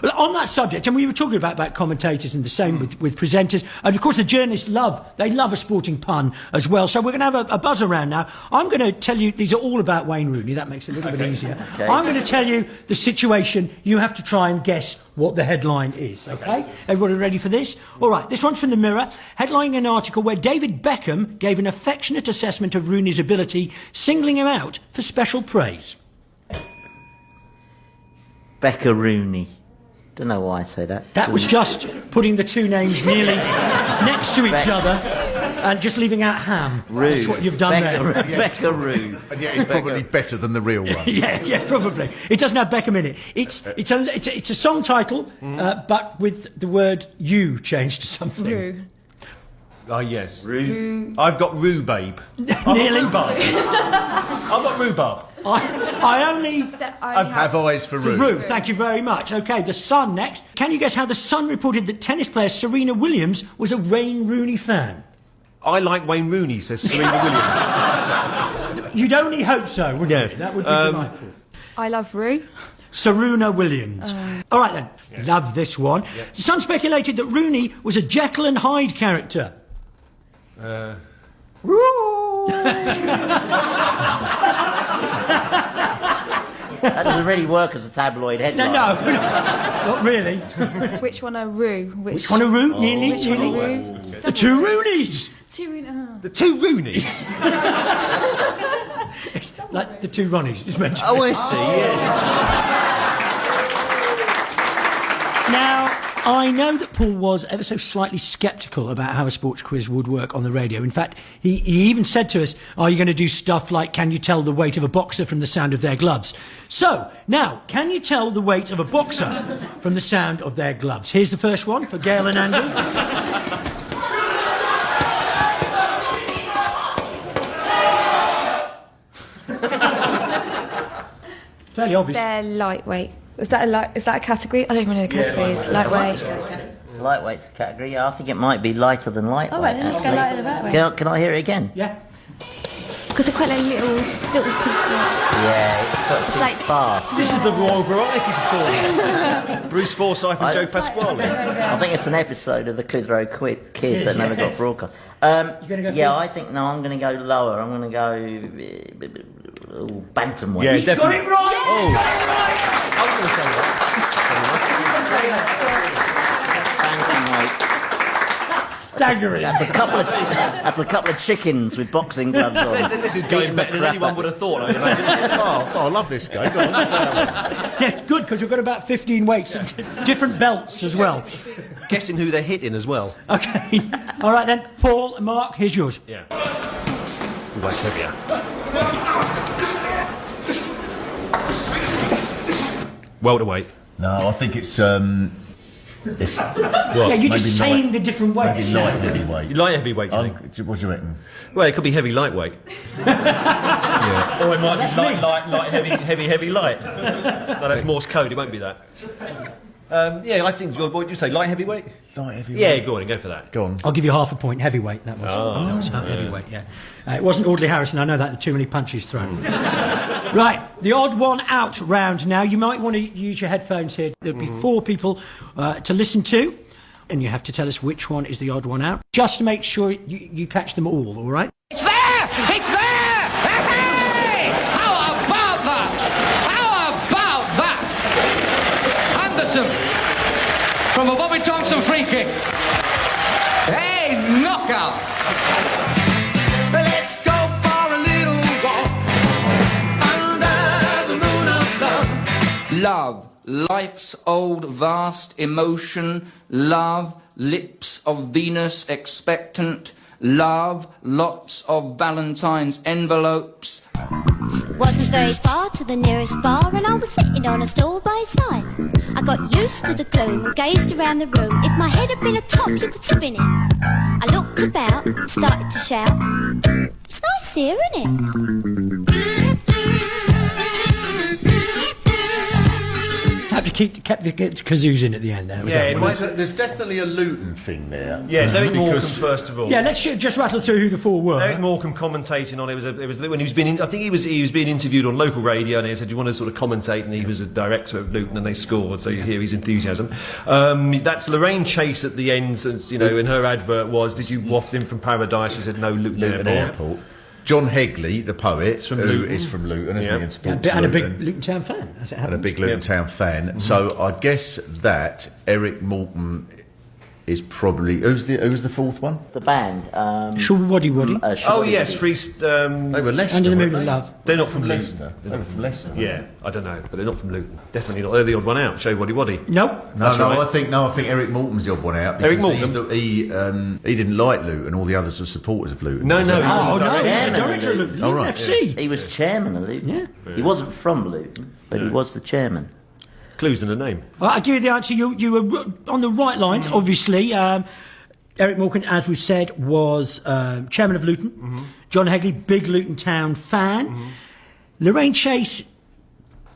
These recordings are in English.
Well, on that subject, and we were talking about commentators and the same with presenters, and of course the journalists love a sporting pun as well. So we're going to have a buzz around now. I'm going to tell you, these are all about Wayne Rooney. That makes it a little bit easier. Okay. I'm going to tell you the situation. You have to try and guess what the headline is, okay? Everybody ready for this? All right, this one's from the Mirror, headlining an article where David Beckham gave an affectionate assessment of Rooney's ability, singling him out for special praise. Becca Rooney. Don't know why I say that. That was just putting the two names nearly next to each other and just leaving out Ham. Roo. That's what you've done there. Becca Roo. And yet it's probably better than the real one. yeah, probably. It doesn't have Beckham in it. It's a song title, but with the word "you" changed to something. Roo. Oh, yes. Roo. I've got rhubarb. Nearly. I've got rhubarb. I have eyes for Roo. Roo, thank you very much. OK, The Sun next. Can you guess how The Sun reported that tennis player Serena Williams was a Wayne Rooney fan? I like Wayne Rooney, says Serena Williams. You'd only hope so, wouldn't you? That would be delightful. I love Roo. Serena Williams. All right, then. Yeah. Love this one. Yeah. The Sun speculated that Rooney was a Jekyll and Hyde character. That doesn't really work as a tabloid headline. No, not really. Which one are Roo? Which one are Roo? Nearly. Roo? The two Roonies. The two Roonies? Like the two Ronnies, just mentioned. Oh, I see, yes. Now, I know that Paul was ever so slightly sceptical about how a sports quiz would work on the radio. In fact, he even said to us, are you going to do stuff like, can you tell the weight of a boxer from the sound of their gloves? So, now, can you tell the weight of a boxer from the sound of their gloves? Here's the first one for Gail and Andy. Fairly obvious. They're lightweight. Is that a category? I don't even know the categories. Lightweight. Lightweight's a category. Yeah, I think it might be lighter than lightweight. Oh, right, then let's go lighter than lightweight. Can I hear it again? Yeah. Because they're quite like little people. Yeah, it's sort of too fast. This is the Royal Variety performance. Bruce Forsyth and Joe Pasquale. I think it's an episode of the Clitheroe Kid that never got broadcast. I think I'm going to go lower. I'm going to go bantamweight. Yeah, definitely. Got it right! Oh. I was going to say Bantamweight. Staggering. That's a couple of chickens with boxing gloves on. This is going better than anyone would have thought, I imagine. I love this game. Go on. Yeah, good, because we've got about 15 weights and different belts as well. Guessing who they're hitting as well. OK. All right, then. Paul and Mark, here's yours. Yeah. Ooh, that's heavier. Welterweight. No, I think it's yeah, you're just saying the different weights. Maybe light heavyweight. Light heavyweight, you think? What do you reckon? Well, it could be heavy lightweight. Yeah. Or it might be light, heavy, light. No, that's Morse code, it won't be that. Yeah, I think, what would you say, light heavyweight? Light heavyweight. Yeah, go on, go for that. Go on. I'll give you half a point. Heavyweight, that was. That was heavyweight, yeah. It wasn't Audley Harrison, I know that, too many punches thrown. Right, the odd one out round now. You might want to use your headphones here. There'll be four people to listen to, and you have to tell us which one is the odd one out, just to make sure you catch them all right? It's there! It's there! Hey! How about that? How about that? Anderson from a Bobby Thompson free kick. Hey, knockout! Let's go for a little walk under the moon of love. Love, life's old vast emotion. Love, lips of Venus expectant. Love, lots of Valentine's envelopes. Wasn't very far to the nearest bar, and I was sitting on a stool by side. I got used to the gloom and gazed around the room. If my head had been a top, you could spin it. I looked about and started to shout, it's nice here, isn't it? Have to kept the kazoos in at the end there. Was that one? There's definitely a Luton thing there. Yeah, so Eric Morecambe Because- first of all. Yeah, let's just rattle through who the four were. Eric Morecambe commentating on it was when he was being. I think he was being interviewed on local radio, and they said, "Do you want to sort of commentate?" And he was a director of Luton, and they scored. So you hear his enthusiasm. That's Lorraine Chase at the end. You know, in her advert was, "Did you waft in from Paradise?" She said, "No, Luton Airport." John Hegley, the poet, who Luton. is from Luton, isn't he? And Yeah, supports and a big Luton. Luton Town fan. As it And a happens. big Luton Town fan. So I guess that Eric Morecambe is probably who's the fourth one? The band. Waddy Waddy. Oh yes, Free. They were Leicester. Under the weren't Moon of they? Love. They're not from Leicester. Luton. They were from Leicester. Yeah, I don't know, but they're not from Luton. Definitely not. They're the odd one out. Show Waddy Waddy. Nope. That's No, right. I think Eric Morecambe's the odd one out. Eric because Morecambe? he didn't like Luton. All the others were supporters of Luton. No, Is no. that- Oh, no, he's the Chairman of director of Luton. Luton Oh, right. FC. He was chairman of Luton. Yeah. He wasn't from Luton, but he was the chairman. Clues in the name. Well, I'll give you the answer. You were on the right lines, obviously. Eric Morecambe, as we've said, was chairman of Luton. John Hegley, big Luton Town fan. Lorraine Chase,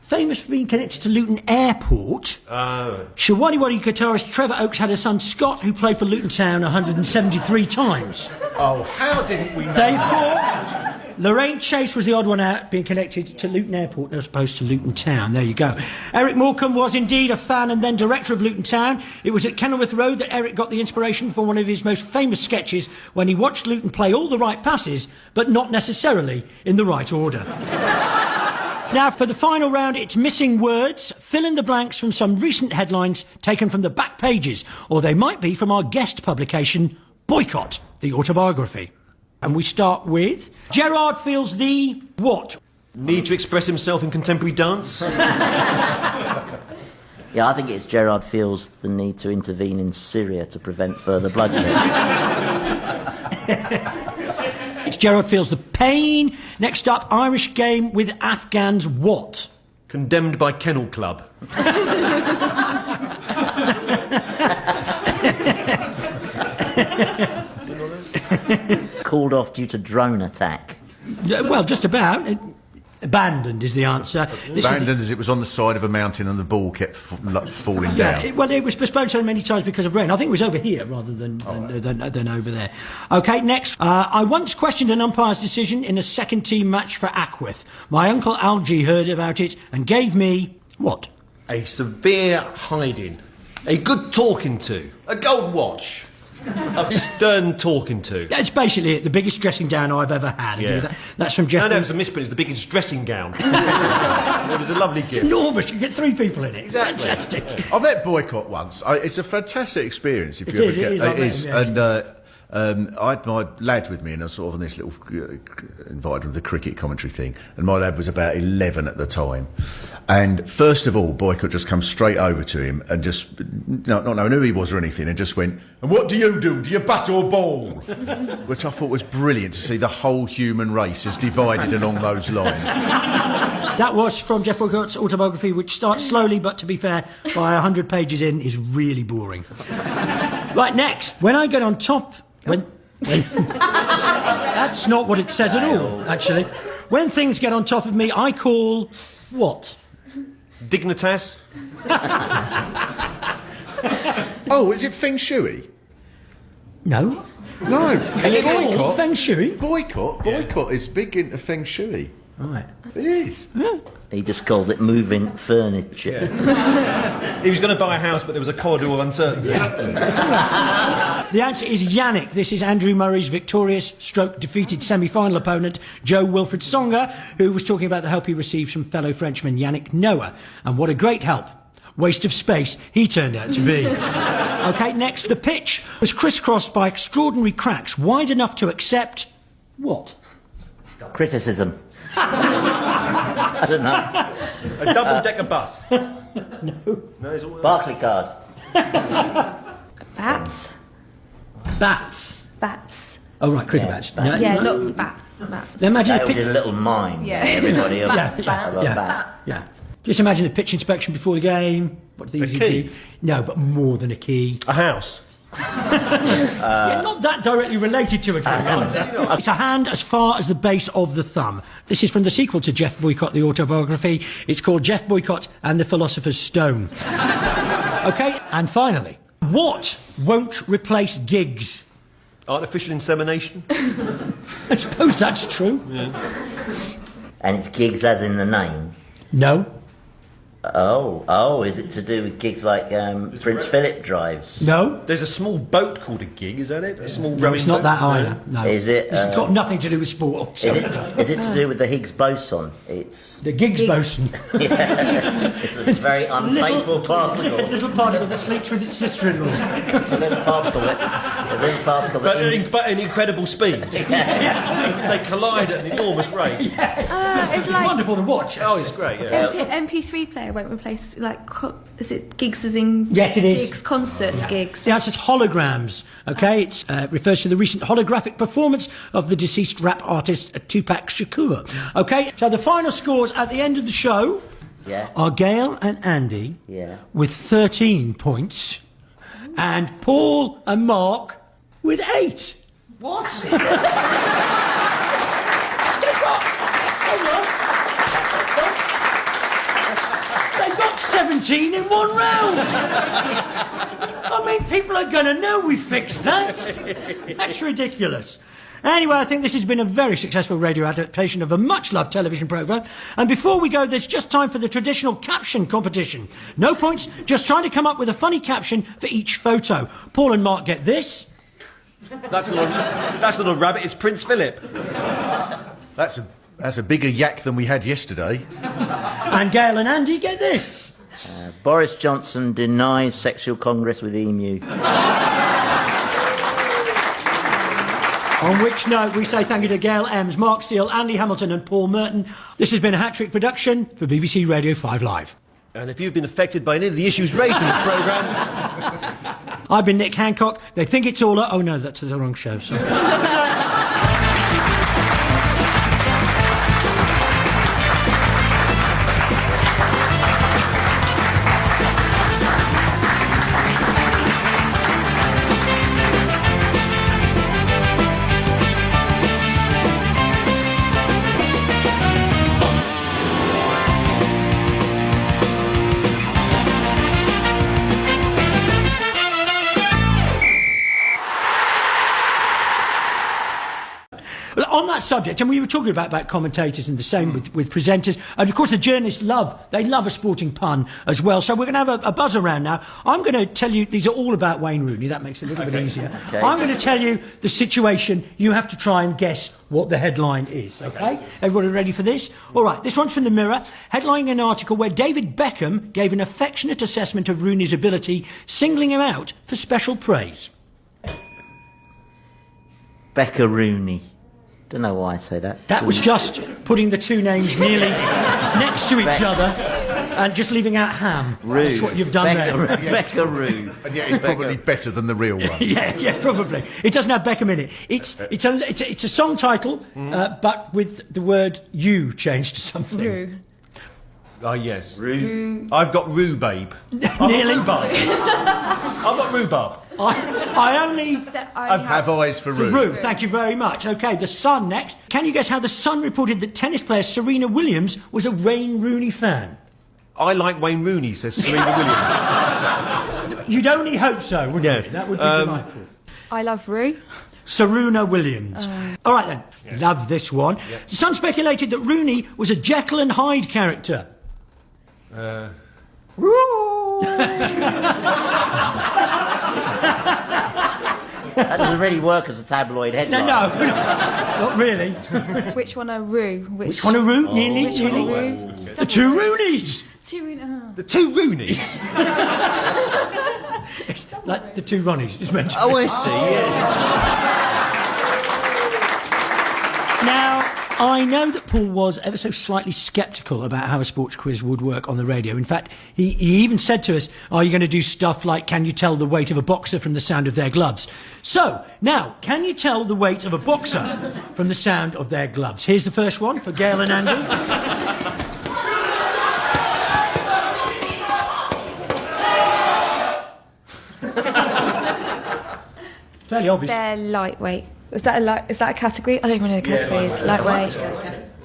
famous for being connected to Luton Airport. Shawaddy Waddy guitarist Trevor Oakes had a son, Scott, who played for Luton Town 173 times. Oh, how didn't we know? Therefore, Lorraine Chase was the odd one out, being connected to Luton Airport as opposed to Luton Town. There you go. Eric Morecambe was indeed a fan and then director of Luton Town. It was at Kenilworth Road that Eric got the inspiration for one of his most famous sketches when he watched Luton play all the right passes, but not necessarily in the right order. Now, for the final round, it's missing words. Fill in the blanks from some recent headlines taken from the back pages, or they might be from our guest publication, Boycott, the autobiography. And we start with Gerard feels the what? Need to express himself in contemporary dance. Yeah, I think it's Gerard feels the need to intervene in Syria to prevent further bloodshed. It's Gerard feels the pain. Next up, Irish game with Afghans what? Condemned by Kennel Club. Called off due to drone attack. Well, just about. Abandoned is the answer. This is- Abandoned as it was on the side of a mountain and the ball kept falling Yeah, down. well, it was postponed so many times because of rain. I think it was over here rather than over there. OK, next. I once questioned an umpire's decision in a second-team match for Ackworth. My uncle Algie heard about it and gave me what? A severe hiding. A good talking to. A gold watch. A stern talking to. That's basically it. The biggest dressing down I've ever had. Yeah. That's from No, Jeff. no, it was a misprint. It's the biggest dressing gown. It was a lovely gift. Enormous. You get 3 people in it. Exactly. Fantastic. I met Boycott once. It's a fantastic experience. If It you is, ever it get is, I met it is. him, yeah. And I had my lad with me, and I was sort of on this little invited with the cricket commentary thing. And my lad was about 11 at the time. And first of all, Boycott just comes straight over to him and just, not knowing who he was or anything, and just went, "And what do you do? Do you bat or bowl?" Which I thought was brilliant to see the whole human race is divided along those lines. That was from Jeff Boycott's autobiography, which starts slowly, but to be fair, by 100 pages in, is really boring. Right, next. When I get on top... When that's not what it says at all, actually. When things get on top of me, I call... what? Dignitas. Oh, is it Feng Shui? No. No. Call Feng Shui? Boycott is big into Feng Shui. Right. He is. He just calls it moving furniture. He was going to buy a house, but there was a corridor of uncertainty. The answer is Yannick. This is Andrew Murray's victorious stroke defeated semi-final opponent, Joe Wilfred Songa, who was talking about the help he received from fellow Frenchman Yannick Noah. And what a great help. Waste of space he turned out to be. OK, next. The pitch was crisscrossed by extraordinary cracks wide enough to accept... what? Criticism. I don't know. A double-decker bus. Barclay card. Bats. Bats. Bats. Oh, right, cricket Yeah, bats. bats. Yeah, not bats. Now imagine That the was pitch... a little mime. Yeah. Everybody of Yeah, of a yeah. bat. Yeah. Just imagine the pitch inspection before the game. What do they usually key? do? No, but more than a key. A house. Yeah, not that directly related to it. It's a hand as far as the base of the thumb. This is from the sequel to Jeff Boycott, the autobiography. It's called Jeff Boycott and the Philosopher's Stone. OK, and finally, what won't replace gigs? Artificial insemination. I suppose that's true. And it's gigs as in the name. No. Oh, is it to do with gigs like Prince Philip drives? No. There's a small boat called a gig, is that it? A small No, rowing it's not boat? that either. No. Is it, It's got nothing to do with sport. Is it to do with the Higgs boson? It's The Giggs boson. it's a very unfaithful It's a particle. little particle that sleeps with its sister-in-law. It's a little particle that But an incredible speed. They collide at an enormous rate. It's It's like wonderful to watch. Oh, it's great, yeah. MP3 player won't replace is it gigs as in Yes, it is. gigs, concerts, gigs. The answer is holograms. Okay, it refers to the recent holographic performance of the deceased rap artist Tupac Shakur. Okay, so the final scores at the end of the show Yeah. are Gail and Andy Yeah. with 13 points, and Paul and Mark with 8. What? They've got 17 in one round. I mean, people are going to know we fixed that. That's ridiculous. Anyway, I think this has been a very successful radio adaptation of a much-loved television programme. And before we go, there's just time for the traditional caption competition. No points, just trying to come up with a funny caption for each photo. Paul and Mark get this. That's not a rabbit, it's Prince Philip. That's a bigger yak than we had yesterday. And Gail and Andy get this. Boris Johnson denies sexual congress with emu. On which note, we say thank you to Gail Ems, Mark Steele, Andy Hamilton and Paul Merton. This has been a hat-trick production for BBC Radio 5 Live. And if you've been affected by any of the issues raised in this programme... I've been Nick Hancock. They think it's all... Oh, no, that's the wrong show. Sorry. On that subject, and we were talking about commentators and the same with presenters, and of course the journalists love a sporting pun as well. So we're going to have a buzz around now. I'm going to tell you, these are all about Wayne Rooney. That makes it a little bit easier. Okay. I'm going to tell you the situation. You have to try and guess what the headline is, okay? Everybody ready for this? All right, this one's from the Mirror, headlining an article where David Beckham gave an affectionate assessment of Rooney's ability, singling him out for special praise. Becca Rooney. Don't know why I say that. That was just putting the two names nearly next to each other and just leaving out Ham. Rue. That's what you've done there. Becca Rue. And yet it's probably better than the real one. Yeah, probably. It doesn't have Beckham in it. It's a song title, but with the word "you" changed to something. Rue. Oh, yes. Rue. I've got rhubarb. Nearly. I've got rhubarb. I only Have eyes for Rue. Rue. Thank you very much. Okay, the Sun next. Can you guess how the Sun reported that tennis player Serena Williams was a Wayne Rooney fan? I like Wayne Rooney, says Serena Williams. You'd only hope so, wouldn't Yeah. you? That would be delightful. I love Rue. Serena Williams. All right then. Love this one. The Sun speculated that Rooney was a Jekyll and Hyde character. That doesn't really work as a tabloid headline. No, not really. Which one are Rue? Which one are Roo? Nearly. Rue? The two Roonies. The two Roonies? Like the two Ronnies. It's meant to be. Oh, I see, yes. Now, I know that Paul was ever so slightly sceptical about how a sports quiz would work on the radio. In fact, he even said to us, are you going to do stuff like, can you tell the weight of a boxer from the sound of their gloves? So, now, can you tell the weight of a boxer from the sound of their gloves? Here's the first one for Gail and Andy. Fairly obvious. They're lightweight. Is that a category? I don't even know the categories. Lightweight.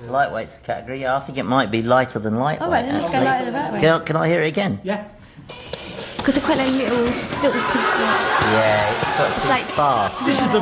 Lightweight's a category. Yeah, I think it might be lighter than lightweight. All right, then let's go actually. lighter than lightweight. Can I hear it again? Yeah. Because they're quite like little people. Yeah, it's sort of It's too like- fast. This is the